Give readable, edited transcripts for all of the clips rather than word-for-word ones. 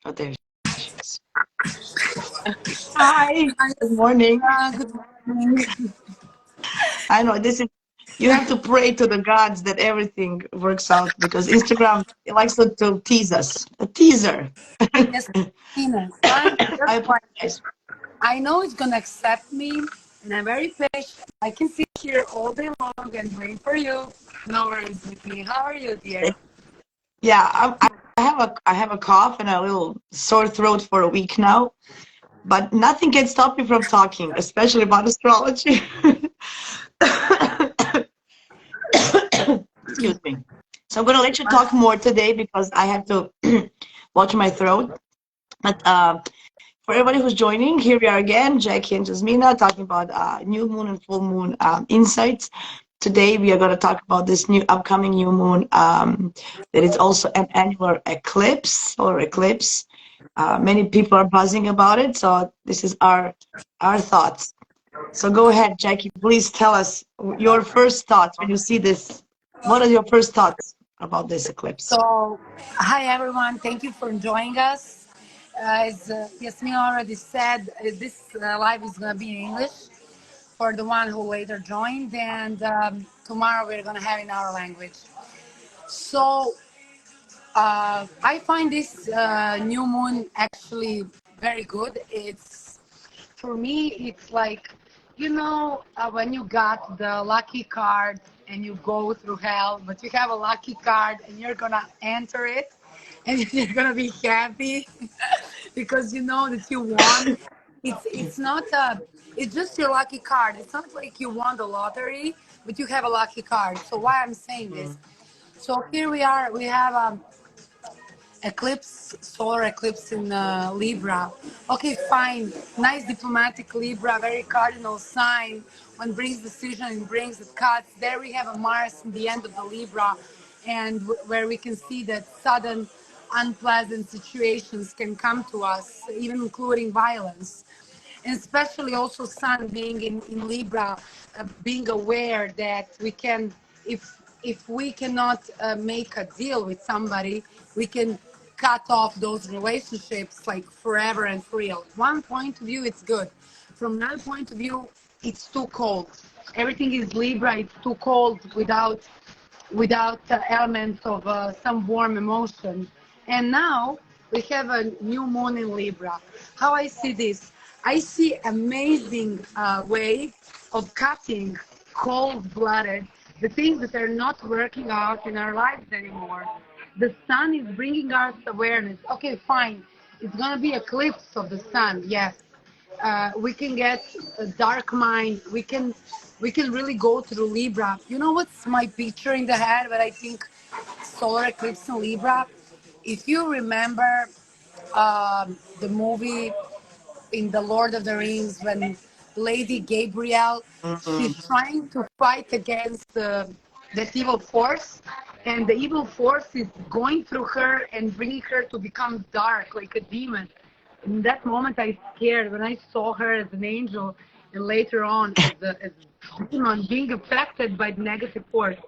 Oh, there she is. Hi. Hi, Good morning. Good morning. I know this is, you have to pray to the gods that everything works out because Instagram likes to tease us. A teaser. Yes, Tina. I'm I just like, apologize. I know it's gonna accept me, and I'm very patient. I can sit here all day long and wait for you. No worries with me. How are you, dear? Yeah, I have a cough and a little sore throat for a week now, but nothing can stop me from talking, especially about astrology. Excuse me. So I'm going to let you talk more today because I have to watch my throat. But for everybody who's joining, here we are again, Jackie and Jasmina, talking about new moon and full moon insights. Today we are going to talk about this new upcoming new moon that is also an annular eclipse, solar eclipse. Many people are buzzing about it, so this is our thoughts. So go ahead, Jackie. Please tell us your first thoughts when you see this. What are your first thoughts about this eclipse? So, hi everyone. Thank you for joining us. As Yasmin already said, this live is gonna be in English for the one who later joined, and tomorrow we're gonna have in our language. So I find this new moon actually very good. It's for me. It's like when you got the lucky card and you go through hell, but you have a lucky card and you're gonna enter it, and you're gonna be happy because you know that you won. It's not a. It's just your lucky card. It's not like you won the lottery, but you have a lucky card. So why I'm saying this? So here we are. We have eclipse, solar eclipse in Libra. Okay, fine, nice diplomatic Libra, very cardinal sign. When brings decision and brings the cuts. There we have a Mars in the end of the Libra, and where we can see that sudden, unpleasant situations can come to us, even including violence. And especially also Sun being in Libra, being aware that we can, if we cannot make a deal with somebody, we can cut off those relationships like forever and for real. One point of view, it's good. From another point of view, it's too cold. Everything is Libra. It's too cold without elements of some warm emotion. And now we have a new moon in Libra. How I see this? I see amazing way of cutting cold-blooded the things that are not working out in our lives anymore. The sun is bringing us awareness. Okay, fine. It's gonna be eclipse of the sun. Yes, we can get a dark mind. We can really go through Libra. You know what's my picture in the head? But I think solar eclipse in Libra. If you remember the movie in The Lord of the Rings when Lady Gabrielle, she's Mhm. trying to fight against that evil force, and the evil force is going through her and bringing her to become dark like a demon. In that moment, I scared when I saw her as an angel, and later on as a demon being affected by the negative force.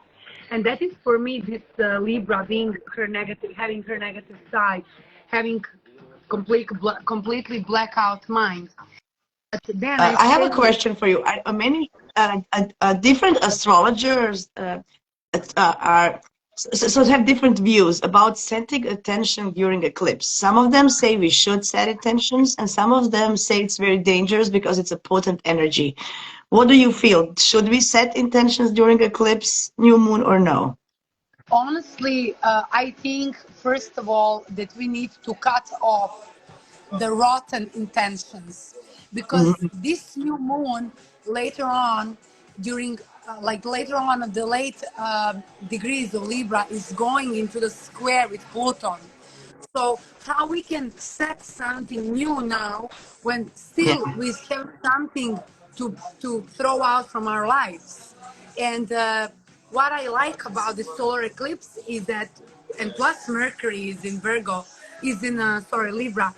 And that is for me this Libra being her negative, having her negative side, having completely blackout mind. But then I I have a say this. question for you. Many different astrologers are so have different views about setting attention during eclipse. Some of them say we should set intentions, and some of them say it's very dangerous because it's a potent energy. What do you feel? Should we set intentions during eclipse, new moon, or no? Honestly, I think first of all that we need to cut off the rotten intentions, because Mhm. this new moon later on during like later on of the late degrees of Libra is going into the square with Pluton. So how we can set something new now when Yeah. still we have something to throw out from our lives. And what I like about the solar eclipse is that, and plus Mercury is in Virgo, is in sorry, Libra.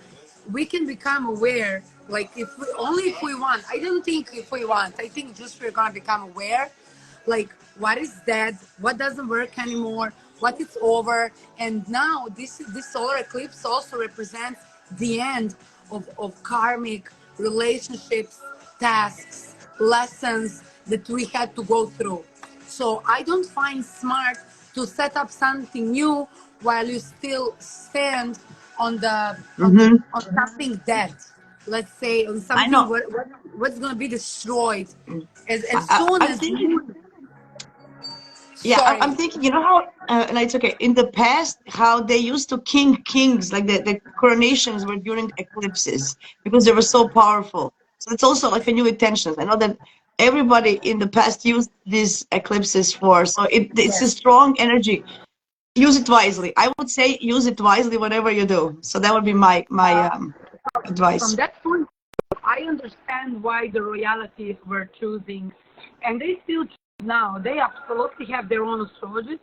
We can become aware, like if we only if we want. I don't think if we want. I think just we're gonna become aware, like what is dead, what doesn't work anymore, what is over. And now this solar eclipse also represents the end of karmic relationships, tasks, lessons that we had to go through. So I don't find smart to set up something new while you still stand on the Mm-hmm. on something dead. Let's say on I something know. what's going to be destroyed as I, soon I'm as thinking. Yeah, I'm sorry. thinking, you know how, and it's okay. In the past, how they used to kings, like the coronations were during eclipses because they were so powerful. So it's also like a new intention. I know that everybody in the past used these eclipses for, so it's a Yes. strong energy. Use it wisely. I would say use it wisely whatever you do. So that would be my From advice. that point, I understand why the royalties were choosing, and they still choose now. They absolutely have their own astrologers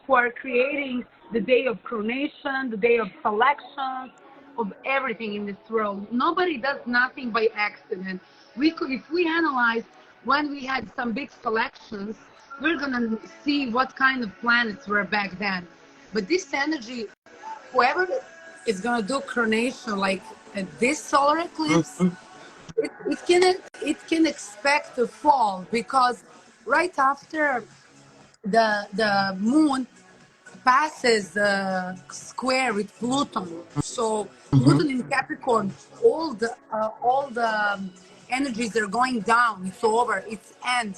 who are creating the day of coronation, the day of selection, of everything in this world. Nobody does nothing by accident. We could, if we analyze when we had some big selections, we're gonna see what kind of planets were back then. But this energy, whoever is gonna do coronation like this solar eclipse, Mhm. it can expect to fall because right after the moon passes the square with Pluto. So Mhm. Pluto in Capricorn, all the energies are going down. It's over. It's end.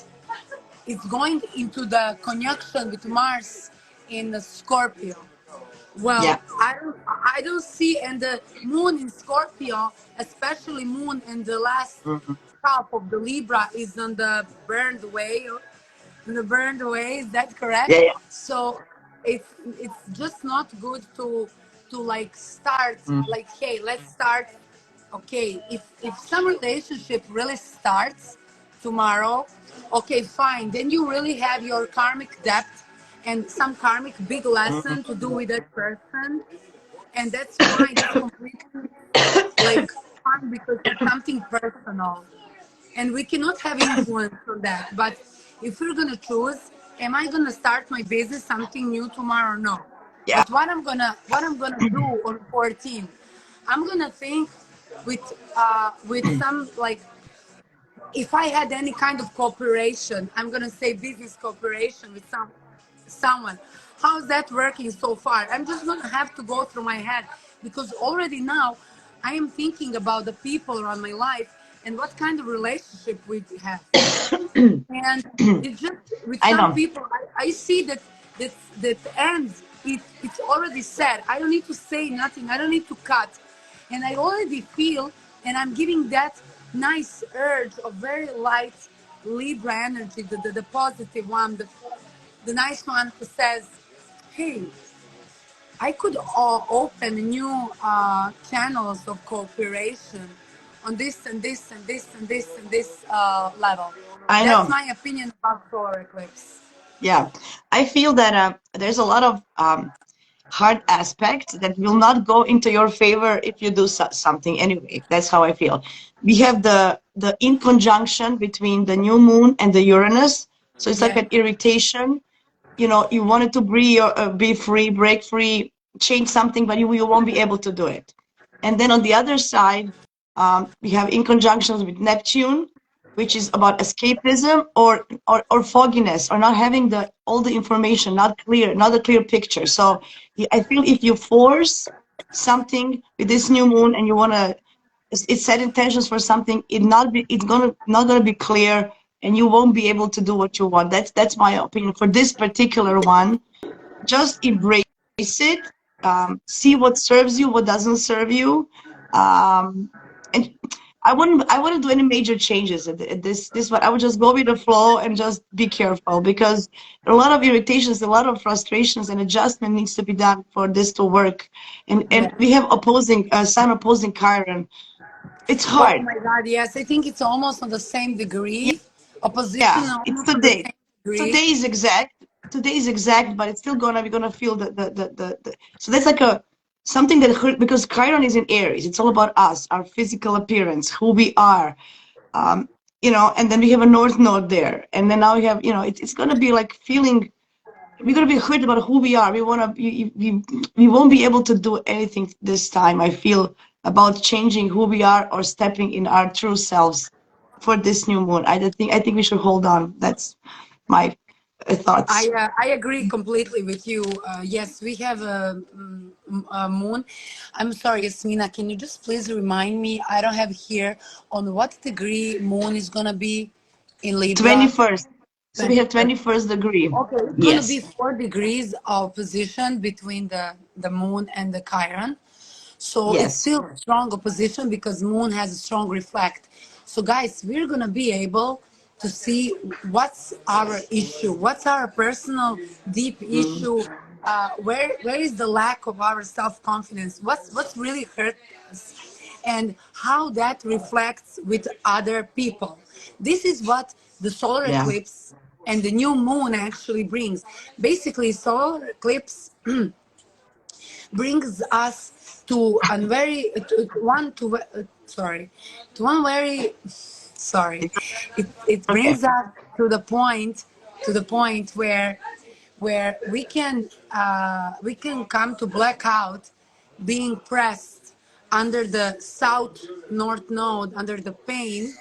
It's going into the conjunction with Mars in Scorpio. Well, Yeah. I don't see, and the moon in Scorpio, especially moon in the last Mhm. half of the Libra, is on the burned way. In the burned way, is that correct? Yeah. Yeah. So it's just not good to like start Mhm. like, hey, let's start. Okay, if some relationship really starts tomorrow, okay, fine. Then you really have your karmic debt and some karmic big lesson to do Mhm. with that person, and that's fine. That's completely like fine because it's something personal, and we cannot have influence on that. But if we're gonna choose, am I gonna start my business something new tomorrow? No. Yeah. But what I'm gonna do on 14, I'm gonna think with some like, if I had any kind of cooperation, I'm gonna say business cooperation with someone. How's that working so far? I'm just gonna have to go through my head because already now I am thinking about the people around my life and what kind of relationship we have. And it just with I some know. people I see that ends. It's already said. I don't need to say nothing. I don't need to cut, and I already feel, and I'm giving that nice urge of very light Libra energy, the positive one, the nice one who says, hey, I could open new channels of cooperation on this and this and this and this and this level. I That's know. my opinion about solar eclipse. Yeah, I feel that there's a lot of hard aspects that will not go into your favor if you do something anyway. That's how I feel. We have the in conjunction between the new moon and the Uranus, so it's like Yeah. an irritation. You know, you wanted to be free, break free, change something, but you won't be able to do it. And then on the other side, we have in conjunctions with Neptune, which is about escapism or fogginess or not having the all the information, not a clear picture. So I feel if you force something with this new moon and you want to it's set intentions for something, it's not gonna be clear and you won't be able to do what you want. That's my opinion for this particular one. Just embrace it, see what serves you, what doesn't serve you, um, and I wouldn't do any major changes at this one. I would just go with the flow and just be careful because a lot of irritations, a lot of frustrations, and adjustment needs to be done for this to work. And Yeah. we have opposing sun opposing Chiron. It's Oh hard. my God, yes. I think it's almost on the same degree. Opposition Yeah, it's almost on the today. same degree. Today is exact. Today is exact, but it's still gonna we're gonna feel the so that's like a something that hurt because Chiron is in Aries. It's all about us, our physical appearance, who we are. Um, and then we have a North Node there, and then now we have, it's gonna be like feeling we're gonna be hurt about who we are. We won't be able to do anything this time. I feel about changing who we are or stepping in our true selves for this new moon. I think we should hold on. That's my thoughts. I agree completely with you. Yes, we have a moon. I'm sorry, Yasmina. Can you just please remind me? I don't have here on what degree moon is gonna be in Libra. 21st. So we have 21st. 21st degree. Okay, it's gonna be Yes. 4 degrees of position between the moon and the Chiron. So it's Yes. still strong opposition because moon has a strong reflect. So guys, we're gonna be able to see what's our issue, what's our personal deep Mm. issue, where is the lack of our self-confidence, what's really hurt us, and how that reflects with other people. This is what the solar Yeah. eclipse and the new moon actually brings. Basically, solar eclipse brings us to a very to one to sorry to one very sorry It's it okay. brings us to the point where we can come to blackout, being pressed under the south north node, under the pain,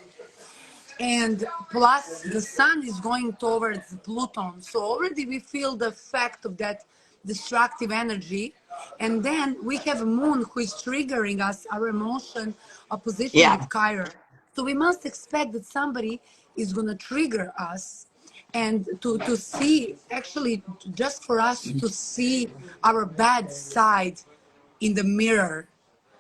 and plus the sun is going towards Pluton, so already we feel the effect of that destructive energy. And then we have a moon who is triggering us, our emotion opposition Yeah. with Chiron. So we must expect that somebody is going to trigger us, and to see, actually, just for us to see our bad side in the mirror,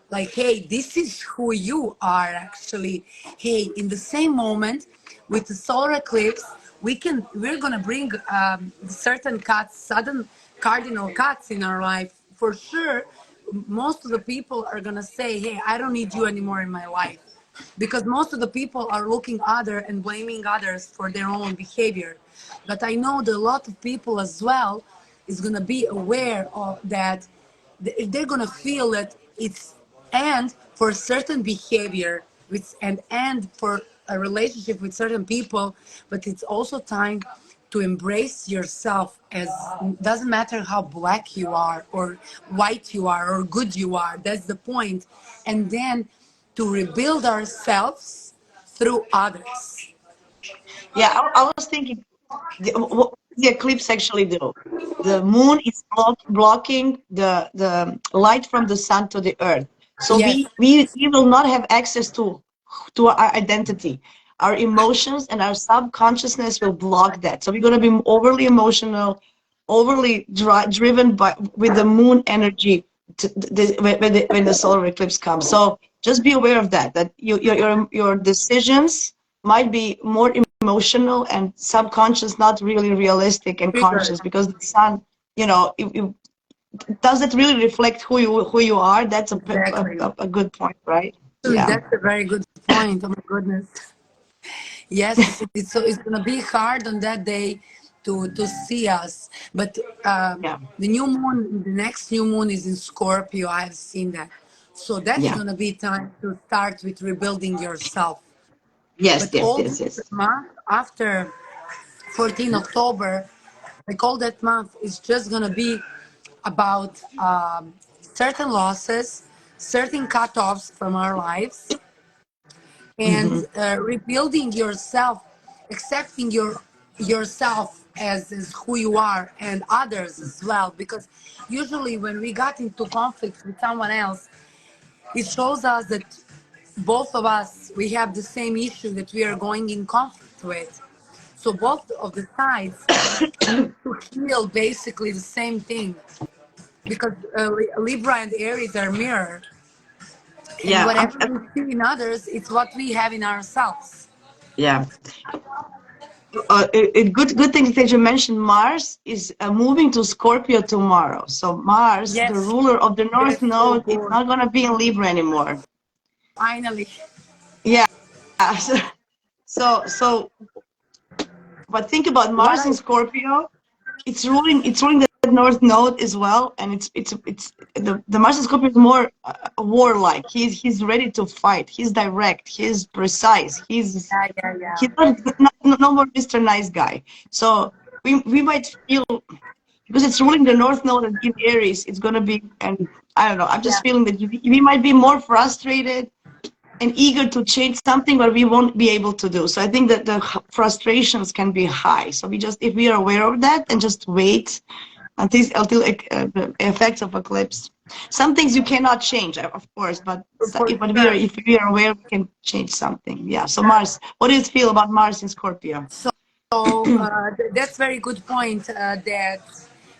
like, hey, this is who you are actually. Hey, in the same moment with the solar eclipse, we're gonna bring certain cuts, sudden cardinal cuts in our life for sure. Most of the people are gonna say, hey, I don't need you anymore in my life, because most of the people are looking other and blaming others for their own behavior. But I know that a lot of people as well is going to be aware of that. They're going to feel that it's and for certain behavior with and for a relationship with certain people, but it's also time to embrace yourself, as doesn't matter how black you are or white you are or good you are. That's the point. And then to rebuild ourselves through others. Yeah. I was thinking, what the eclipse actually do? The moon is blocking the light from the sun to the earth. So Yes, we will not have access to our identity. Our emotions and our subconsciousness will block that. So we're going to be overly emotional, overly driven by with the moon energy when the solar eclipse comes. So just be aware of that. That your decisions might be more emotional and subconscious, not really realistic and trigger. conscious, because the sun, does it really reflect who you are? That's Exactly. a good point, right? Actually, Yeah. that's a very good point. Oh my goodness. Yes, it's gonna be hard on that day to see us. But Yeah. the new moon, the next new moon is in Scorpio. I've seen that. So that's Yeah. gonna be time to start with rebuilding yourself. Yes, But yes, all yes, this yes. month after 14 October, like all that month is just gonna be about certain losses, certain cutoffs from our lives, and Hmm. rebuilding yourself, accepting yourself as who you are, and others as well. Because usually when we got into conflict with someone else, it shows us that both of us, we have the same issue that we are going in conflict with. So both of the sides need to heal basically the same thing, because Libra and Aries are mirror, and Yeah. whatever we see in others, it's what we have in ourselves. Yeah. A good thing that you mentioned. Mars is moving to Scorpio tomorrow. So Mars, the Yes, ruler of the North that's so Node, it's good. not going to be in Libra anymore. Finally, Yeah. So but think about what Mars in I Scorpio. It's ruling the North Node as well, and it's the Mars in Scorpio is more warlike. He's ready to fight. He's direct. He's precise. yeah, yeah, yeah. He's not no more Mr. Nice Guy. So we might feel, because it's ruling the North Node in Aries, it's going to be, and I don't know. I'm just feeling that we might be more frustrated and eager to change something, but we won't be able to do. So I think that the frustrations can be high. So we just, if we are aware of that and just wait until the effects of eclipse. Some things you cannot change, of course, but if we are aware, we can change something. Yeah. So Mars, what do you feel about Mars in Scorpio? So that's very good point that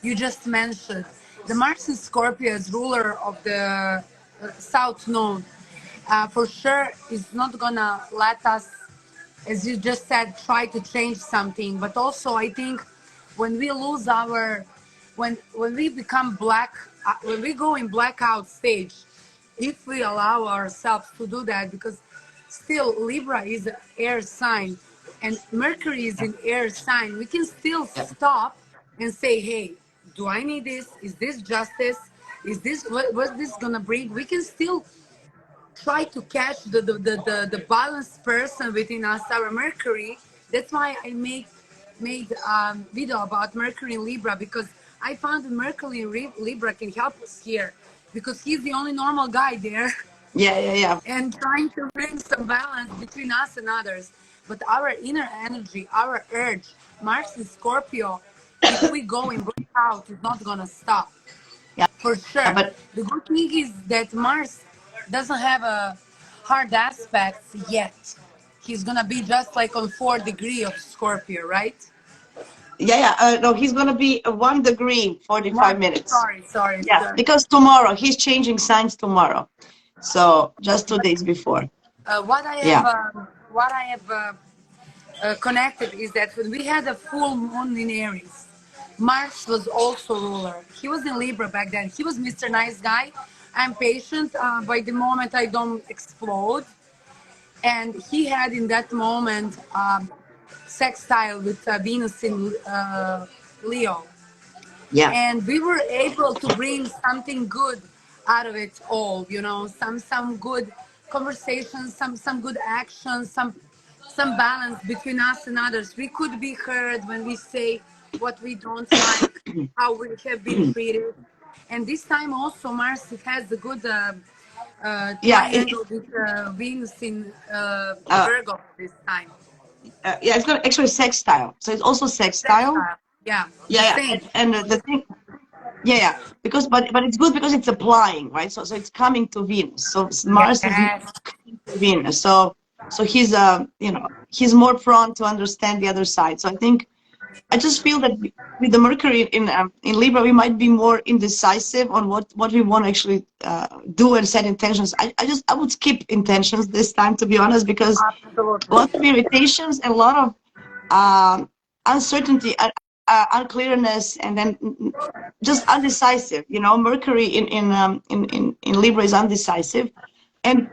you just mentioned. The Mars in Scorpio is ruler of the South Node. For sure, is not gonna let us, as you just said, try to change something. But also, I think when we lose our, when we become black, when we go in blackout stage, if we allow ourselves to do that, because still Libra is an air sign and Mercury is in air sign, we can still stop and say, hey, do I need this? Is this justice? Is this what's this gonna bring? We can still try to catch the balanced person within us, our Mercury. That's why I made video about Mercury in Libra, because I found that Mercury in Libra can help us here, because he's the only normal guy there. Yeah. And trying to bring some balance between us and others. But our inner energy, our urge, Mars in Scorpio, if we go in blackout, it's not gonna stop. Yeah. For sure. But The good thing is that Mars doesn't have a hard aspects yet. He's gonna be just like on 4 degrees of Scorpio, right? no, he's gonna be 1 degree 45 minutes. Sorry. Yeah, because tomorrow he's changing signs tomorrow. So just 2 days before. What I have connected is that when we had a full moon in Aries, Mars was also ruler. He was in Libra back then. He was Mr. Nice Guy. I'm patient. By the moment I don't explode. And he had in that moment sextile with Venus in Leo. Yeah. And we were able to bring something good out of it all, you know, some good conversations, some good actions, some balance between us and others. We could be heard when we say what we don't like, how we have been treated. And this time also Mars has a good triangle with Venus in Virgo this time. It's got actually sextile. So it's also sextile. Yeah, Yeah, same. and the thing, because but it's good because it's applying, right? So it's coming to Venus. So Mars is Yes. coming to Venus. So he's he's more prone to understand the other side. So I just feel that with the Mercury in Libra, we might be more indecisive on what we want to actually do and set intentions. I would skip intentions this time, to be honest, because Absolutely. a lot of irritations and a lot of uncertainty, unclearness, and then just undecisive. You know, Mercury in Libra is undecisive,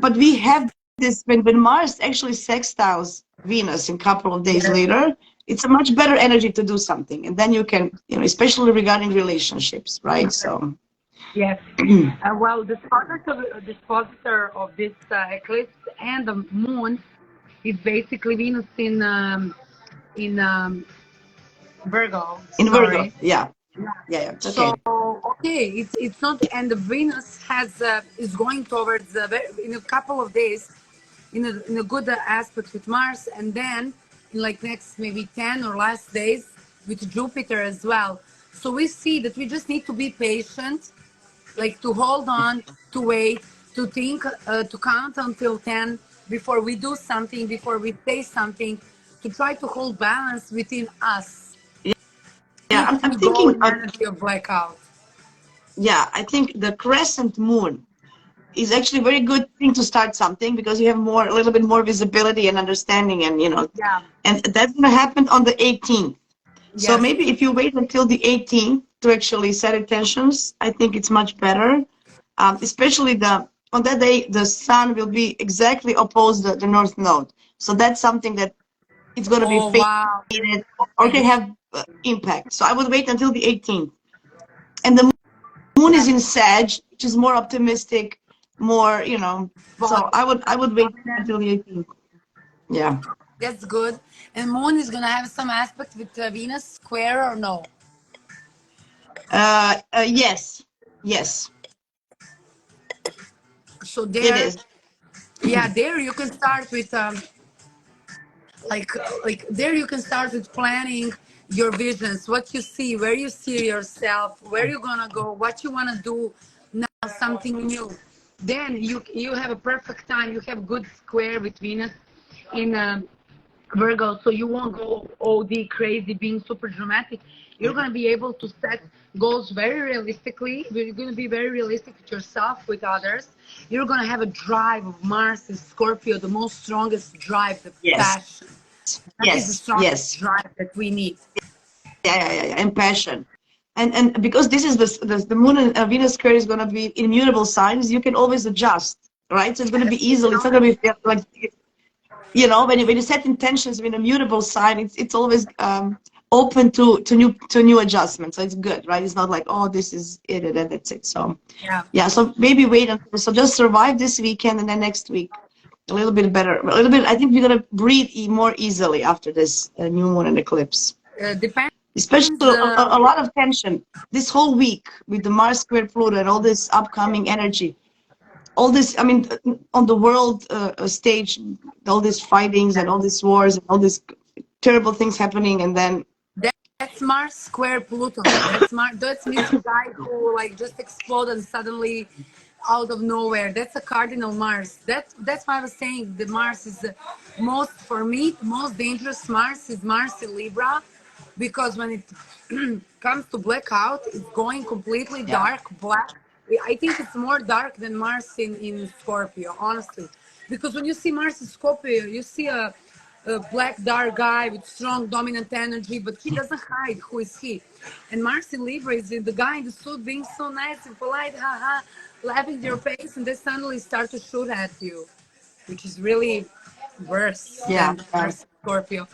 but we have this when Mars actually sextiles Venus in a couple of days later. It's a much better energy to do something, and then you can, especially regarding relationships, right? So Yes. Well, the dispositor of this eclipse and the moon is basically Venus in Virgo. in Virgo, Sorry. yeah. So Okay. okay, it's not, and the Venus has is going towards in a couple of days in a good aspect with Mars, and then in like next maybe 10 or last days with Jupiter as well. So we see that we just need to be patient, like to hold on, to wait, to think, to count until 10 before we do something, before we say something, to try to hold balance within us. Yeah, If I'm we go thinking in of, energy of blackout. I think the crescent moon is actually a very good thing to start something, because you have a little bit more visibility and understanding, and Yeah. and that's going to happen on the 18th. So Yes. maybe if you wait until the 18th to actually set intentions, I think it's much better. Especially on that day, the sun will be exactly opposed the North Node. So that's something that it's going to be Oh wow. faded or can have impact. So I would wait until the 18th. And the moon is in Sag, which is more optimistic, more, so I would wait until the 18th. Yeah. That's good. And Moon is gonna have some aspect with Venus square or no? Yes. Yes. So It there, is. yeah, there you can start with like there you can start with planning your visions, what you see, where you see yourself, where you're gonna go, what you want to do now, something new. Then you have a perfect time, you have good square with Venus in Virgo, so you won't go OD crazy, being super dramatic. You're going to be able to set goals very realistically. You're going to be very realistic with yourself, with others. You're going to have a drive of Mars and Scorpio, the most strongest drive, the Yes. passion. That is the Yes. strongest Yes. drive that we need. Yeah, and passion. And because this is the moon and Venus square is going to be immutable signs, you can always adjust, right? So it's going to be easily. It's not going to be like, you know, when you set intentions with a mutable sign, it's always open to new adjustments. So it's good, right? It's not like, oh, this is it and that's it. So Yeah. yeah, so maybe wait until, so just survive this weekend and then next week a little bit better, a little bit. I think we're gonna breathe more easily after this new moon and eclipse. Depends. Especially a lot of tension this whole week with the Mars square Pluto and all this upcoming energy. All this, I mean, on the world stage, all these fightings and all these wars and all these terrible things happening, and then That's Mars square Pluto. That's Mars. That's Mr. Guy who like just exploded and suddenly out of nowhere. That's a cardinal Mars. That's why I was saying the Mars is the most, for me, the most dangerous Mars is Mars in Libra, because when it comes to blackout, it's going completely yeah, dark, black. I think it's more dark than Mars in Scorpio, honestly. Because when you see Mars in Scorpio, you see a black dark guy with strong dominant energy, but he doesn't hide who is he. And Mars in Libra is the guy in the suit being so nice and polite, haha, laughing at your face, and they suddenly start to shoot at you, which is really worse yeah, than Mars in Scorpio.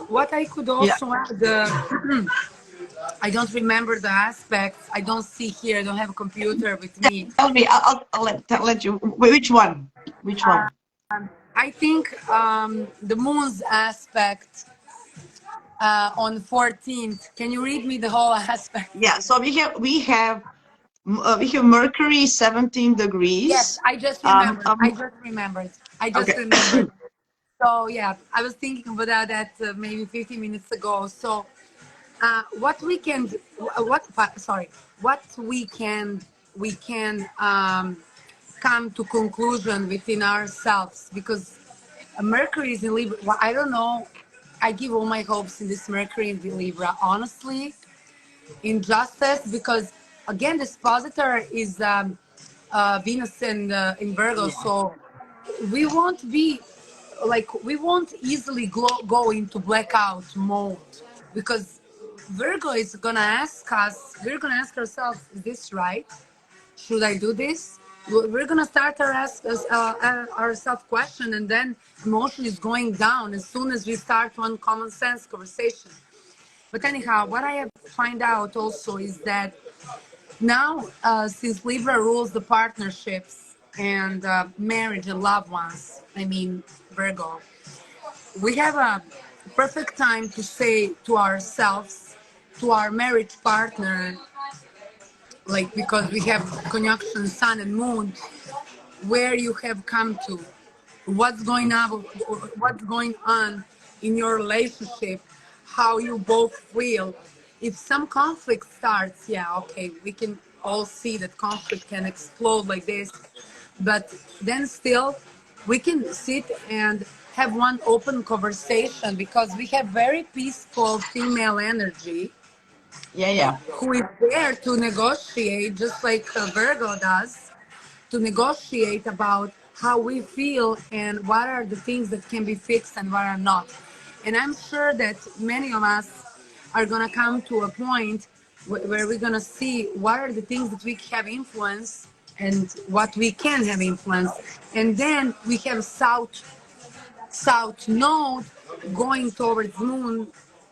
What I could yeah. also add, I don't remember the aspects. I don't see here. I don't have a computer with me. Tell me, I'll let you. Which one? Which one? I think the moon's aspect on 14th. Can you read me the whole aspect? Yeah. So we have Mercury 17 Yes, degrees. I just Um, remembered. I um, just remembered. I just okay. remembered. So yeah, I was thinking about that maybe 15 minutes ago. So what we can, sorry, what we can come to conclusion within ourselves, because Mercury is in Libra. Well, I don't know. I give all my hopes in this Mercury in Libra, honestly, injustice, because again, this positor is Venus in Virgo, so we won't be like, we won't easily go into blackout mode, because Virgo is gonna ask us, we're gonna ask ourselves, is this right? Should I do this? We're gonna start ourselves question, and then emotion is going down as soon as we start one common sense conversation. But anyhow, what I have find out also is that now, since Libra rules the partnerships and marriage and loved ones, I mean Virgo, we have a perfect time to say to ourselves, to our marriage partner, like, because we have conjunction Sun and Moon, where you have come to, what's going on in your relationship, how you both feel. If some conflict starts, yeah, okay, we can all see that conflict can explode like this, but then still we can sit and have one open conversation, because we have very peaceful female energy Yeah. who is there to negotiate, just like Virgo does, to negotiate about how we feel and what are the things that can be fixed and what are not. And I'm sure that many of us are going to come to a point where we're going to see what are the things that we have influence and what we can have influence. And then we have south node going towards moon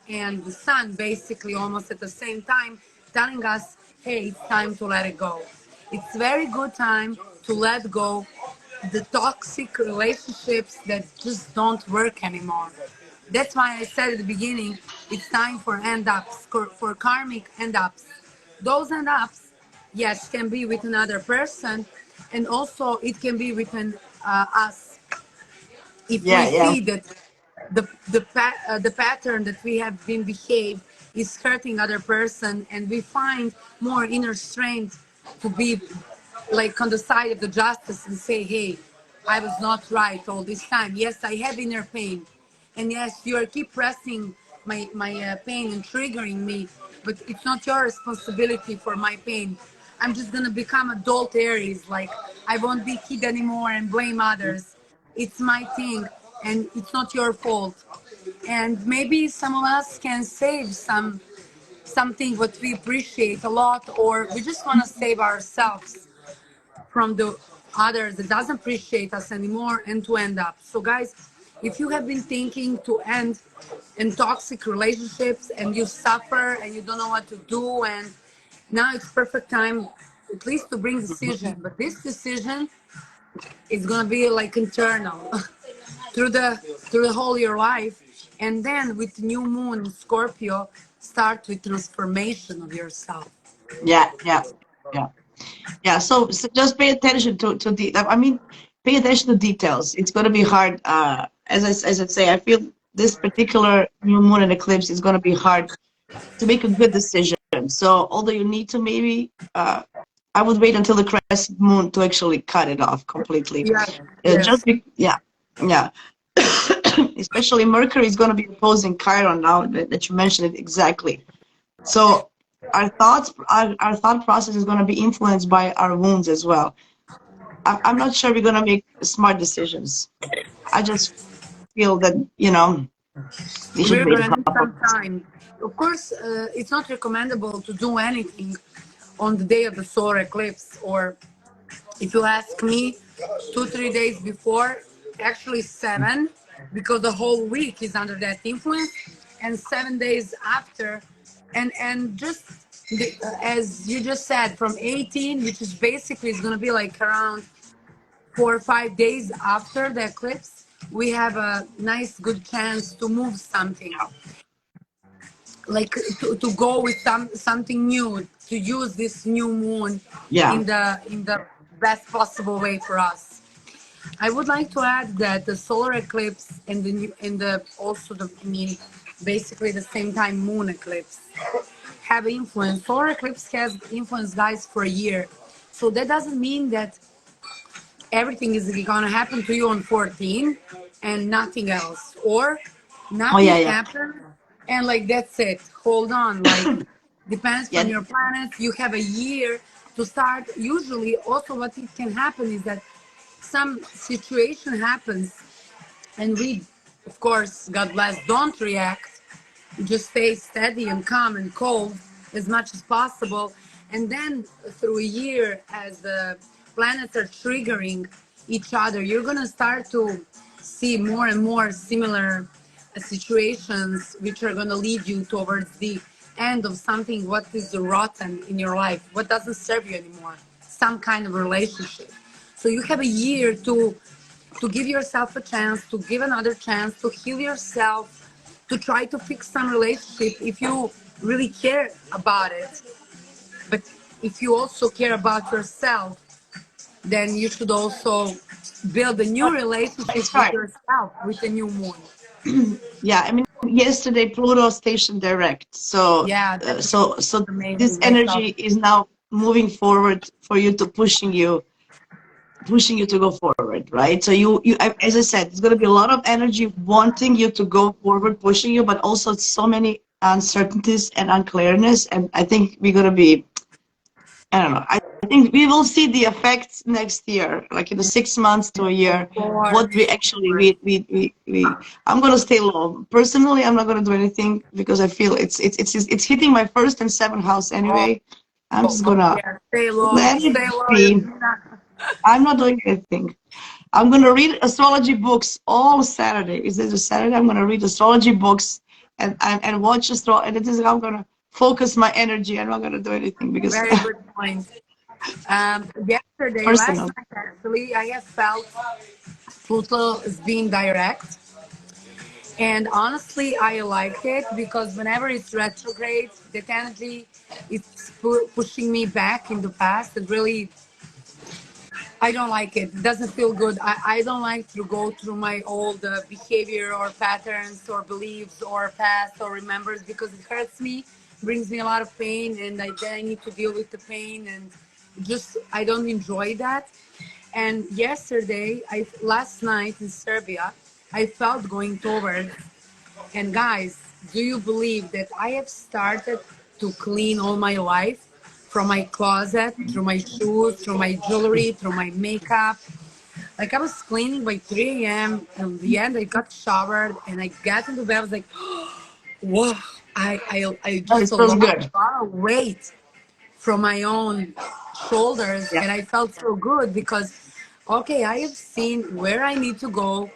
and the sun, basically almost at the same time, telling us, hey, it's time to let it go. It's very good time to let go the toxic relationships that just don't work anymore. That's why I said at the beginning, it's time for end ups, for karmic end ups. Those end ups, yes, can be with another person, And also it can be within us. If we Yeah. see that the pattern that we have been behaved is hurting other person, and we find more inner strength to be like on the side of the justice and say, hey, I was not right all this time. Yes, I have inner pain, and yes, you are keep pressing my pain and triggering me, but it's not your responsibility for my pain. I'm just gonna become adult Aries, like I won't be kid anymore and blame others. It's my thing, and it's not your fault. And maybe some of us can save something what we appreciate a lot, or we just want to save ourselves from the others that doesn't appreciate us anymore and to end up. So guys, if you have been thinking to end in toxic relationships and you suffer and you don't know what to do, and now it's perfect time at least to bring decision. But this decision is gonna be like internal through the whole your life. And then with new moon in Scorpio, start with transformation of yourself. Yeah. Yeah, so just pay attention to the. I mean, pay attention to details. It's going to be hard. As I say, I feel this particular new moon and eclipse is going to be hard to make a good decision. So although you need to maybe, I would wait until the crescent moon to actually cut it off completely. Yes, yes. Yeah, yeah. Especially Mercury is going to be opposing Chiron now that you mentioned it exactly. So our thought process is going to be influenced by our wounds as well. I'm not sure we're going to make smart decisions. I just feel that, we should We're wait a gonna need couple of some months. time. Of course, it's not recommendable to do anything on the day of the solar eclipse, or if you ask me, 2 3 days before, actually seven, because the whole week is under that influence, and 7 days after, and just as you just said, from 18, which is basically is going to be like around 4 or 5 days after the eclipse, we have a nice good chance to move something, like to go with something new, to use this new moon Yeah, in the best possible way for us. I would like to add that the solar eclipse and the also the, I mean, basically the same time moon eclipse have influence. Solar eclipse has influence, guys, for a year. So that doesn't mean that everything is gonna happen to you on 14 and nothing else, or oh nothing yeah. happens and like that's it. Hold on, like depends from Yeah, your planet. You have a year to start. Usually, also what it can happen is that some situation happens, and we, of course, God bless, don't react. Just stay steady and calm and cold as much as possible. And then through a year, as the planets are triggering each other, you're going to start to see more and more similar situations, which are going to lead you towards the end of something what is rotten in your life, what doesn't serve you anymore, some kind of relationship. So you have a year to give yourself a chance, to give another chance, to heal yourself, to try to fix some relationship if you really care about it. But if you also care about yourself, then you should also build a new relationship it's with hard. yourself with a new moon. Yeah, I mean, yesterday Pluto stationed direct. So, Yeah, that was so this amazing. I saw. energy is now moving forward for you to pushing you to go forward, right? So as I said, it's going to be a lot of energy wanting you to go forward, pushing you, but also so many uncertainties and unclearness. And I think we're going to be, I don't know, I think we will see the effects next year, like in the 6 months to a year, Or what we actually, I'm going to stay low. Personally, I'm not going to do anything because I feel it's hitting my first and seventh house anyway. I'm just going to yeah, stay low, let it stay low. be. I'm not doing anything. I'm going to read astrology books all Saturday. Is it a Saturday? I'm going to read astrology books and watch astrology. And this is how I'm going to focus my energy. I'm not going to do anything because Very good point. Yesterday, last personal. night actually, I have felt Pluto is being direct. And honestly, I like it because whenever it's retrograde, that energy is pushing me back in the past. And really, I don't like it. It doesn't feel good. I don't like to go through my old behavior or patterns or beliefs or past or remembers, because it hurts me, brings me a lot of pain, and then I need to deal with the pain, and just I don't enjoy that. And last night in Serbia, I felt going towards. And guys, do you believe that I have started to clean all my life? From my closet, through my shoes, through my jewelry, through my makeup. Like I was cleaning by 3 a.m. and in the end I got showered and I got into bed. I was like, whoa, I It just feels lost good. a lot of weight from my own shoulders, Yeah. and I felt so good because, okay, I have seen where I need to go,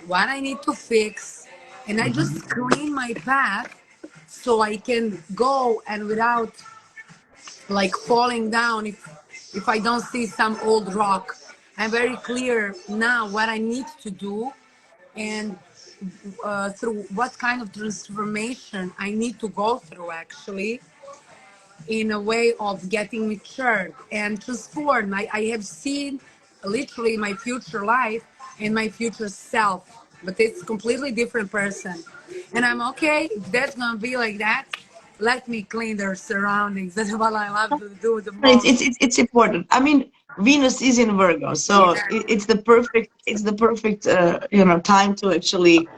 what I need to fix, and I just clean my path so I can go and without like falling down if I don't see some old rock. I'm very clear now what I need to do, and through what kind of transformation I need to go through actually, in a way of getting matured and transformed. I have seen literally my future life and my future self, but it's a completely different person. And I'm okay, if that's gonna be like that, let me clean their surroundings. That's what I love to do the It's most. it's it's, it's important. I mean, Venus is in Virgo, so Yeah. it's the perfect time to actually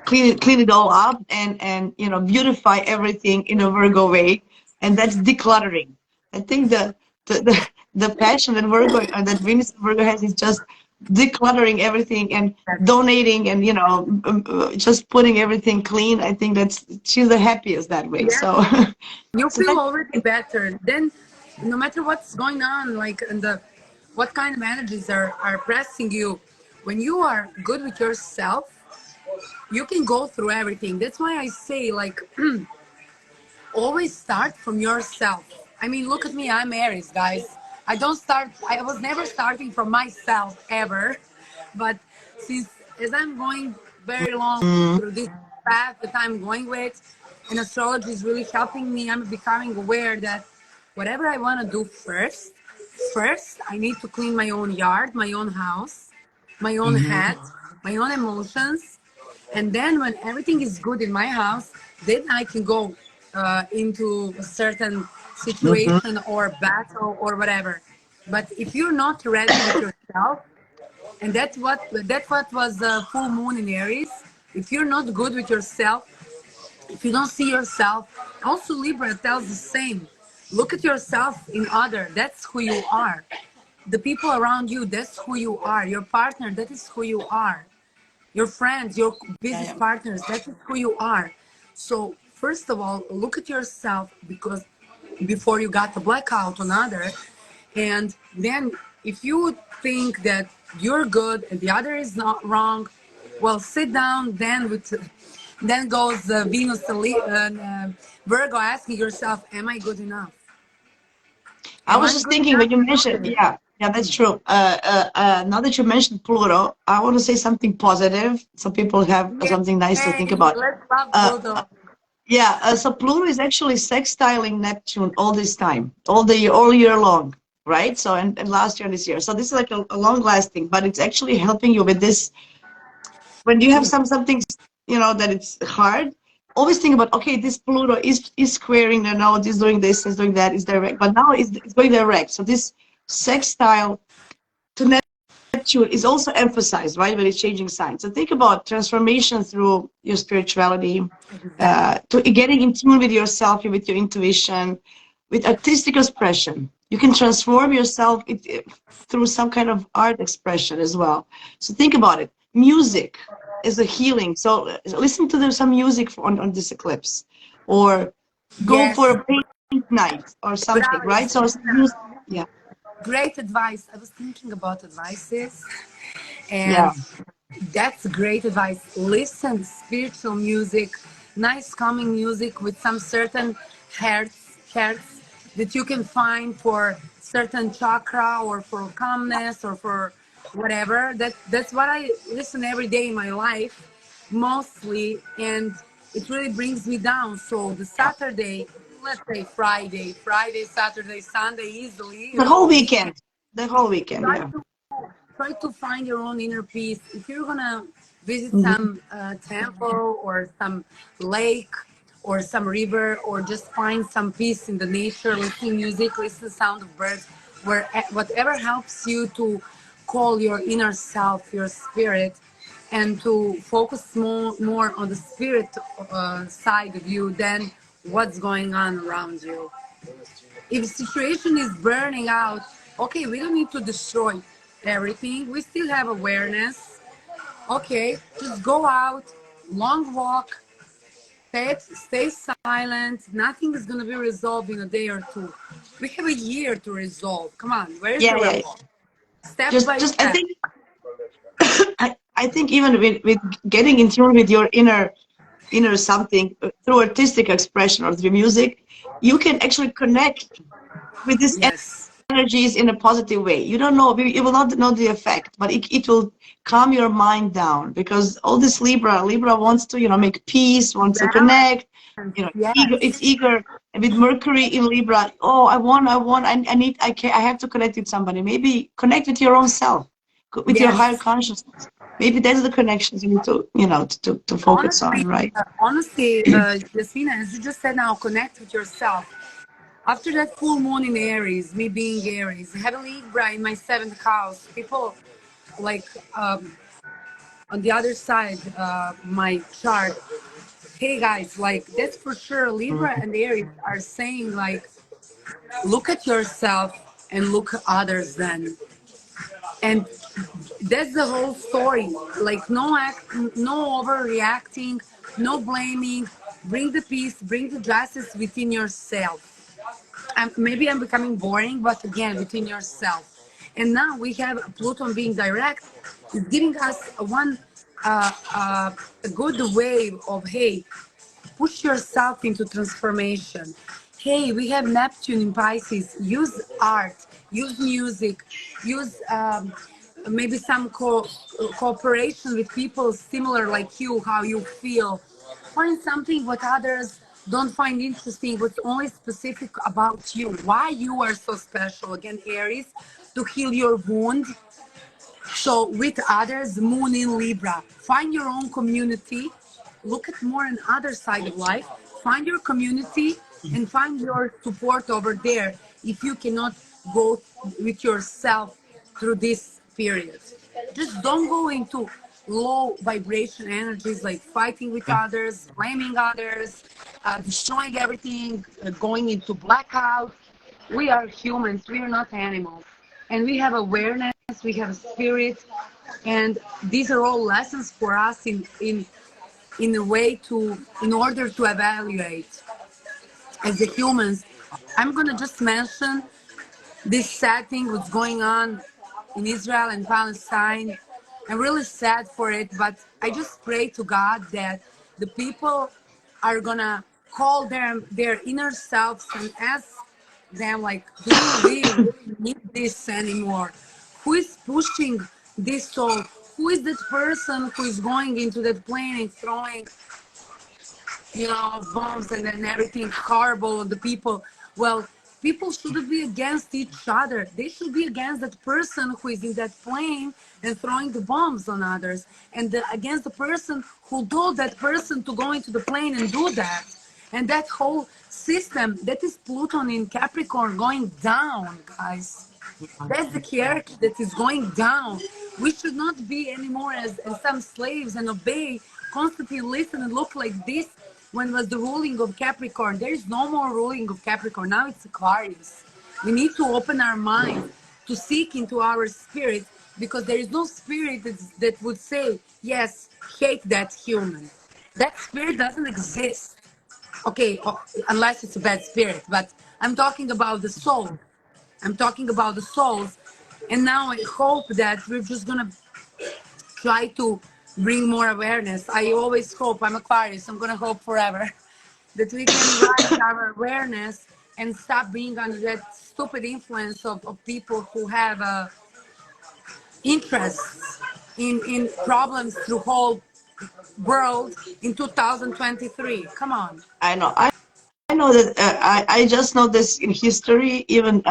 clean it all up and beautify everything in a Virgo way, and that's decluttering. I think the passion that Virgo that Venus in Virgo has is just decluttering everything and donating and just putting everything clean. I think that's she's the happiest that way. Yeah. So You so feel that already better. Then no matter what's going on, like and the what kind of energies are pressing you, when you are good with yourself, you can go through everything. That's why I say like always start from yourself. I mean, look at me, I'm Aries, guys. I was never starting from myself ever. But since as I'm going very long mm, through this path that I'm going with, and astrology is really helping me, I'm becoming aware that whatever I want to do first I need to clean my own yard, my own house, my own head, mhm, my own emotions, and then when everything is good in my house, then I can go into a certain mhm. situation or battle or whatever. But if you're not ready with yourself, and that's what was full moon in Aries. If you're not good with yourself, if you don't see yourself, also Libra tells the same. Look at yourself in other. That's who you are. The people around you, that's who you are. Your partner, that is who you are. Your friends, your Yeah, business yeah. partners, that is who you are. So first of all, look at yourself, because before you got the blackout on others, and then if you think that you're good and the other is not wrong, well, sit down. Then goes Venus to Virgo, asking yourself, am I good enough? I Am was I just good thinking enough when you to do mentioned, this? yeah, yeah, that's true. Now that you mentioned Pluto, I want to say something positive so people have something nice to think Yay, about. let's love Uh, Pluto. yeah, so Pluto is actually sextiling Neptune all this time, all year long, right? So and last year and this year. So this is like a long lasting, but it's actually helping you with this when you have something that it's hard. Always think about, okay, this Pluto is squaring the node, is doing this, is doing that, is direct, but now it's going direct. So this sextile to Neptune is also emphasized, right, when it's changing signs. So think about transformation through your spirituality, Exactly. to getting in tune with yourself, with your intuition, with artistic expression. You can transform yourself through some kind of art expression as well. So think about it. Music is a healing. So listen to some music on this eclipse, or go for Yes. a paint night or something, Bravo, right? So Jasmina. yeah, Great advice. I was thinking about advices, yeah. and that's great advice. Listen, spiritual music, nice calming music with some certain hertz that you can find for certain chakra or for calmness or for whatever. That's what I listen every day in my life, mostly, and it really brings me down. So the Saturday, let's say Friday, Saturday, Sunday, easily, The whole weekend. weekend. The whole weekend, Try yeah. to try to find your own inner peace. If you're gonna visit Mhm. some temple or some lake or some river, or just find some peace in the nature, listen music, listen sound of birds, where whatever helps you to call your inner self, your spirit, and to focus more on the spirit side of you than what's going on around you. If the situation is burning out, okay, we don't need to destroy everything. We still have awareness. Okay, just go out, long walk, stay silent. Nothing is going to be resolved in a day or two. We have a year to resolve. Come on, where is the Yeah, yeah. resolve? Step by Just I step. think I think even with getting in tune with your inner something through artistic expression or through music, you can actually connect with this Yes. energies in a positive way. You don't know, you will not know the effect, but it will calm your mind down, because all this Libra wants to, make peace, wants to Balance. connect, it's Yes. eager. And with Mercury in Libra, oh, I need, I have to connect with somebody. Maybe connect with your own self, with your higher Yes. consciousness. Maybe that's the connections you need to, to focus on, Honestly, right? Jasmina, as you just said now, connect with yourself. After that full moon in Aries, me being Aries, having Libra in my seventh house, people like on the other side, my chart. Hey guys, like that's for sure. Libra and Aries are saying like, look at yourself and look at others then. And that's the whole story. Like no overreacting, no blaming. Bring the peace, bring the justice within yourself. Maybe I'm becoming boring, but again, within yourself. And now we have Pluto being direct, is giving us a good way of, hey, push yourself into transformation. Hey, we have Neptune in Pisces. Use art, use music, use maybe some cooperation with people similar like you, how you feel. Find something what others don't find interesting, what's only specific about you. Why you are so special. Again, Aries, to heal your wound. So with others, Moon in Libra, find your own community. Look at more on other side of life. Find your community and find your support over there. If you cannot go with yourself through this period, just don't go into low vibration energies like fighting with others, blaming others, destroying everything, going into blackout. We are humans. We are not animals, and we have awareness, we have a spirit, and these are all lessons for us in a way to, in order to evaluate as the humans. I'm gonna just mention this sad thing what's going on in Israel and Palestine. I'm really sad for it, but I just pray to God that the people are gonna call them their inner selves and ask them like, do we really need this anymore? Who is pushing this soul? Who is that person who is going into that plane and throwing bombs and then everything horrible on the people? Well, people shouldn't be against each other. They should be against that person who is in that plane and throwing the bombs on others, and against the person who told that person to go into the plane and do that. And that whole system, that is Pluto in Capricorn going down, guys. That's the character that is going down. We should not be anymore as some slaves and obey, constantly listen and look like this when was the ruling of Capricorn. There is no more ruling of Capricorn. Now it's Aquarius. We need to open our mind to seek into our spirit, because there is no spirit that would say, yes, hate that human. That spirit doesn't exist. Okay, unless it's a bad spirit, but I'm talking about the soul. I'm talking about the souls. And now I hope that we're just gonna try to bring more awareness. I always hope, I'm Aquarius, I'm gonna hope forever, that we can rise our awareness and stop being under that stupid influence of people who have interests in problems through whole world in 2023. Come on. I know. I know that I just know this in history, even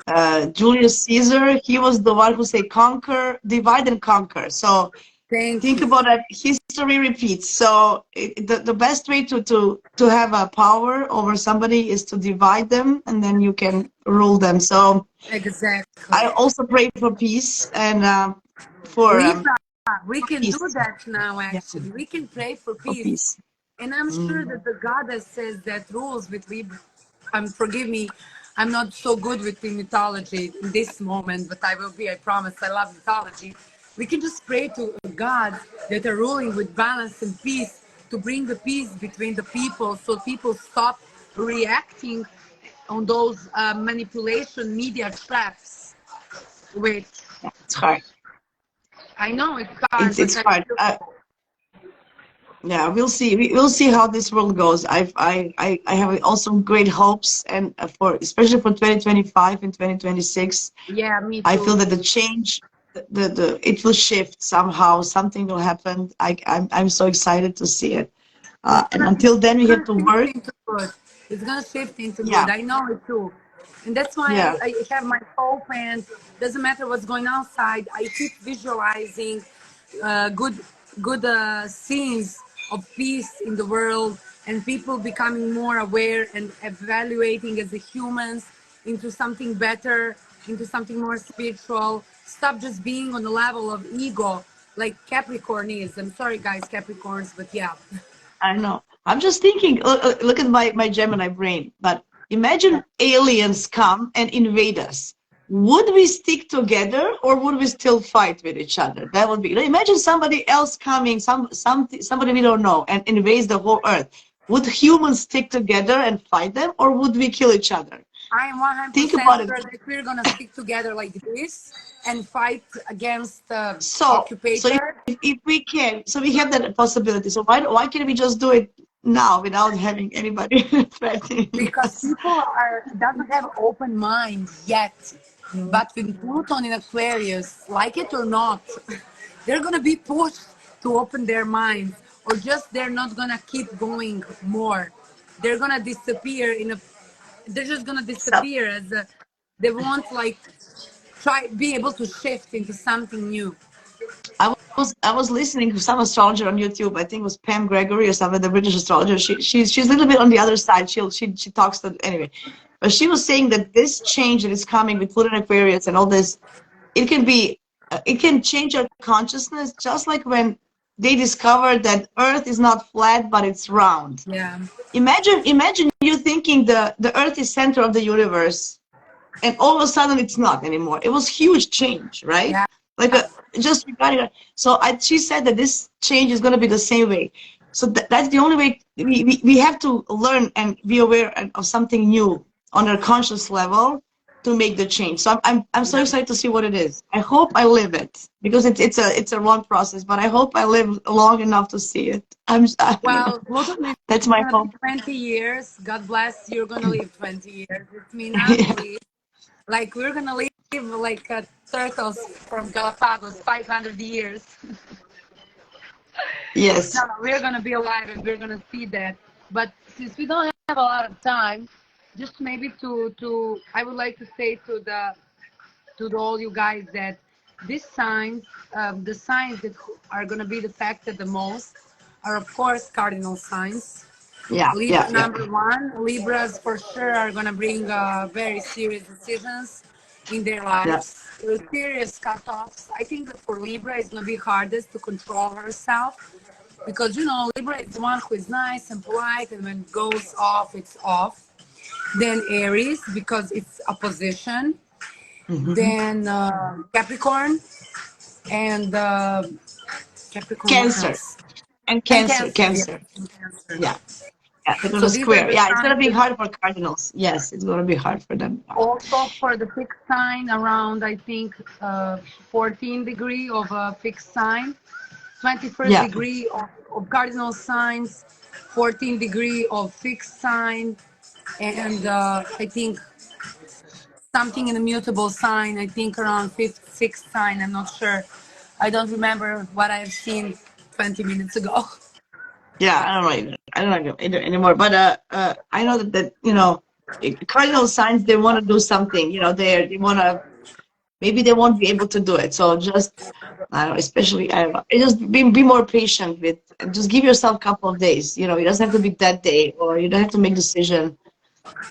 Julius Caesar, he was the one who said conquer, divide and conquer. So Thank think you. about that. History repeats. So the best way to have a power over somebody is to divide them, and then you can rule them. So Exactly. I also pray for peace and for Libra, we can do peace. that now, Yeah, actually. We can pray for for peace. peace. And I'm sure Mm. that the goddess says that rules with Libra. Forgive me, I'm not so good with the mythology in this moment, but I will be, I promise. I love mythology. We can just pray to gods that are ruling with balance and peace to bring the peace between the people so people stop reacting on those manipulation media traps, which Yeah, it's hard. I know it's hard, but It's I hard. feel Yeah, we'll see. We'll see how this world goes. I have also great hopes, and for especially for 2025 and 2026, yeah, me I feel too. that the change, the it will shift somehow. Something will happen. I'm so excited to see it. And until then, we have Gonna to shift work. into good. It's gonna shift into good. Yeah, I know it too. And that's why yeah. I have my hope and doesn't matter what's going outside. I keep visualizing good scenes of peace in the world and people becoming more aware and evaluating as a humans into something better, into something more spiritual. Stop just being on the level of ego like Capricorn is. I'm sorry guys, Capricorns, but yeah. I know. I'm just thinking, look at my Gemini brain. But imagine aliens come and invade us. Would we stick together or would we still fight with each other? That would be. Imagine somebody else coming, somebody we don't know, and invades the whole earth. Would humans stick together and fight them, or would we kill each other? I am Think 100% about it. sure that we're gonna stick together like this and fight against the So occupator if we can, so we have that possibility. So why can't we just do it now without having anybody threatening because us? people are doesn't have open mind yet. Mm. But with Pluton in Aquarius, like it or not, they're gonna be pushed to open their minds, or just they're not gonna keep going more. They're gonna disappear in a. They're just gonna So disappear as a, they won't like try be able to shift into something new. I was listening to some astrologer on YouTube. I think it was Pam Gregory or something, the British astrologer. She's a little bit on the other side. She talks to anyway, but she was saying that this change that is coming with Pluto and Aquarius and all this, it can be it can change our consciousness, just like when they discovered that Earth is not flat but it's round. Yeah. Imagine you thinking the Earth is center of the universe, and all of a sudden it's not anymore. It was huge change, right? Yeah. Like just regarding it. So she said that this change is going to be the same way. So that's the only way we have to learn and be aware of something new on our conscious level to make the change. So I'm so Yeah. excited to see what it is. I hope I live it because it's a long process, but I hope I live long enough to see it. I don't know. Well, Pluto is That's my gonna be hope. 20 years. God bless. You're gonna live 20 years. It's me not, Yeah. please. Like we're gonna live like turtles from Galapagos, 500 years. No, Yes. no, we're gonna be alive and we're gonna see that. But since we don't have a lot of time, just maybe to I would like to say to all you guys that these signs, the signs that are gonna be affected the most are of course cardinal signs. Yeah. Yeah. Libra Yeah. number one, Libras for sure are gonna bring very serious decisions in their Yeah. lives. Serious cutoffs. I think that for Libra it's gonna be hardest to control herself because Libra is the one who is nice and polite, and when it goes off, it's off. Then Aries because it's opposition. Mhm. Then Capricorn and Capricorn. What Cancer else? and And Cancer, Cancer. Yes, Cancer. and Cancer. Yeah, yeah, they're So gonna these are square. the Yeah, it's gonna signs be that hard for cardinals. Yes, it's gonna be hard for them. also for the fixed sign around I think 14 degree of a fixed sign, 21st Yeah, degree of cardinal signs, 14 degree of fixed sign, and I think something in a mutable sign, I think around fifth, sixth sign, I'm not sure. I don't remember what I've seen 20 minutes ago. yeah. I don't know either. I don't know either anymore. But I know that cardinal signs, they want to do something, you know, they want to, maybe they won't be able to do it. So just, I don't know, especially, I don't know, just be more patient with, and just give yourself a couple of days. You know, it doesn't have to be that day, or you don't have to make decision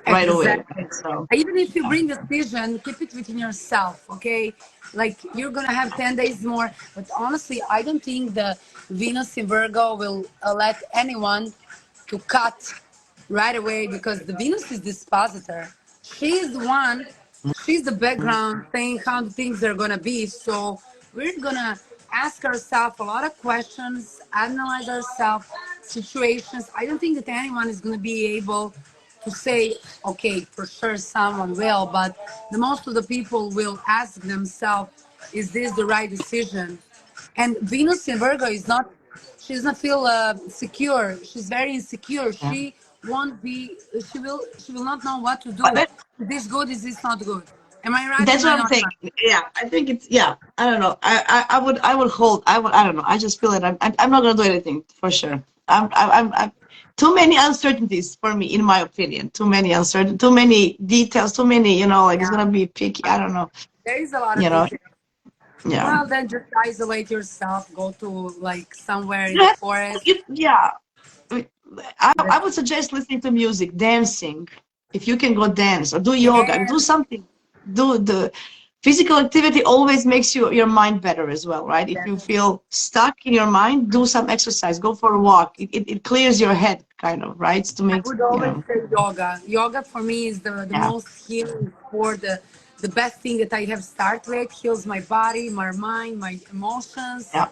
right away, Exactly. right? So, Even if you bring decision, keep it within yourself, okay? Like you're gonna have 10 days more. But honestly, I don't think the Venus in Virgo will let anyone to cut right away because the Venus is dispositor. She's the one. She's the background saying how the things are gonna be. So we're gonna ask ourselves a lot of questions, analyze ourselves, situations. I don't think that anyone is gonna be able to say, okay, for sure someone will, but the most of the people will ask themselves, is this the right decision? And Venus in Virgo is not, she does not feel secure. She's very insecure. yeah. She won't be, she will not know what to But do. Is this good? Is this not good? Am I right? that's Am I what I'm not right? thinking. Yeah, I think it's, yeah, I don't know. I would hold, I don't know. I just feel that I'm not going to do anything for sure. I'm too many uncertainties for me, in my opinion. Too many uncertain, too many details, too many, you know, like it's Yeah. going to be picky. I don't know, There is a lot of you know, details. yeah. Well, then just isolate yourself. Go to like somewhere in You the have, forest. yeah. I would suggest listening to music, dancing. If you can go dance or do yoga, do Dance. something. Do the physical activity always makes your mind better as well, right? If you feel stuck in your mind, do some exercise, go for a walk. It clears your head, kind of, right? To I make, would you always know, say yoga. Yoga for me is the yeah, most healing for the best thing that I have started with. Heals my body, my mind, my emotions. yeah,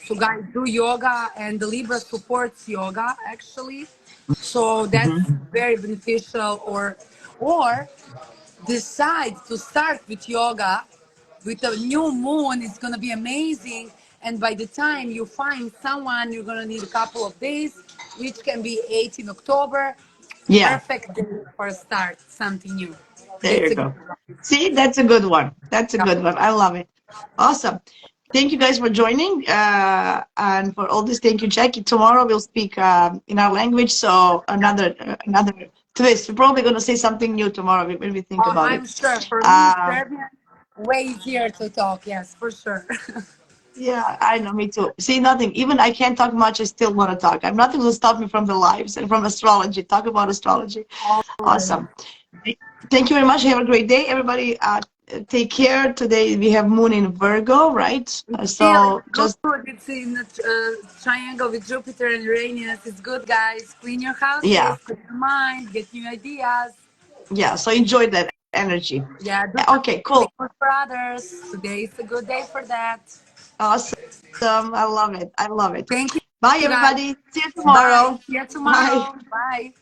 So guys, do yoga, and the Libra supports yoga actually. So that's hmm, very beneficial. Or decide to start with yoga with a new moon. It's gonna be amazing. And by the time you find someone, you're gonna need a couple of days, which can be 18 October. yeah. Perfect day for a start, something new. There That's you a good go. one. See, that's a good one. That's a Yeah. good one. I love it. Awesome. Thank you guys for joining, and for all this. Thank you, Jackie. Tomorrow we'll speak in our language, so another twist. We're probably going to say something new tomorrow when we think about I'm it. sure for me, Uh, Serbian, way easier to talk. Yes, for sure. yeah, I know, me too. See, nothing. Even I can't talk much. I still want to talk. I'm nothing will stop me from the lives and from astrology. Talk about astrology. Always. Awesome. Thank you very much. Have a great day, everybody. Take care. Today we have Moon in Virgo, right? Yeah, it's So good. just, It's in a triangle with Jupiter and Uranus. It's good, guys. Clean your houses, yeah, clean your mind, get new ideas. yeah. So enjoy that energy. Yeah, do Okay, something cool. good for others. Today is a good day for that. Awesome. I love it. I love it. Thank Bye, you, guys. everybody. See you Bye. tomorrow. See you Bye. tomorrow. Bye.